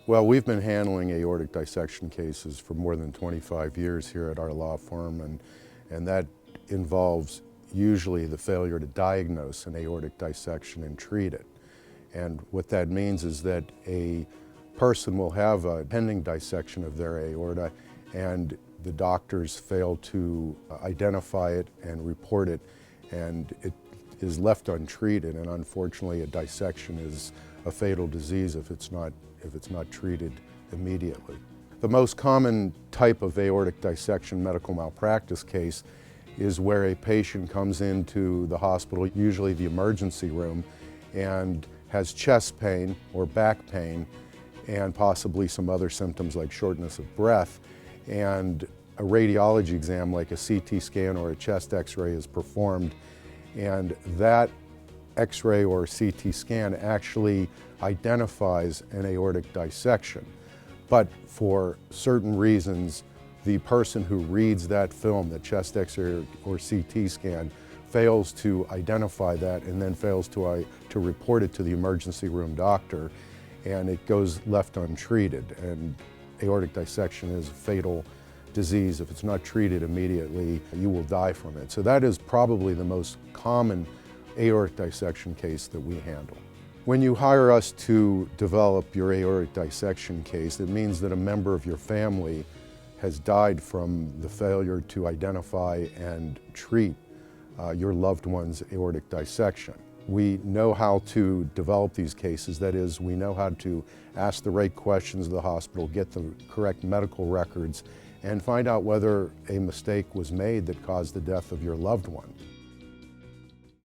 Well, we've been handling aortic dissection cases for more than 25 years here at our law firm, and that involves usually the failure to diagnose an aortic dissection and treat it. And what that means is that a person will have a pending dissection of their aorta, and the doctors fail to identify it and report it, and it is left untreated. And unfortunately, a dissection is a fatal disease if it's not treated immediately. The most common type of aortic dissection medical malpractice case is where a patient comes into the hospital, usually the emergency room, and has chest pain or back pain and possibly some other symptoms like shortness of breath, and a radiology exam like a CT scan or a chest x-ray is performed, and that x-ray or CT scan actually identifies an aortic dissection. But for certain reasons, the person who reads that film, the chest x-ray or CT scan, fails to identify that and then fails to report it to the emergency room doctor, and it goes left untreated. And aortic dissection is a fatal disease. If it's not treated immediately, you will die from it. So that is probably the most common aortic dissection case that we handle. When you hire us to develop your aortic dissection case, it means that a member of your family has died from the failure to identify and treat your loved one's aortic dissection. We know how to develop these cases. That is, we know how to ask the right questions of the hospital, get the correct medical records, and find out whether a mistake was made that caused the death of your loved one.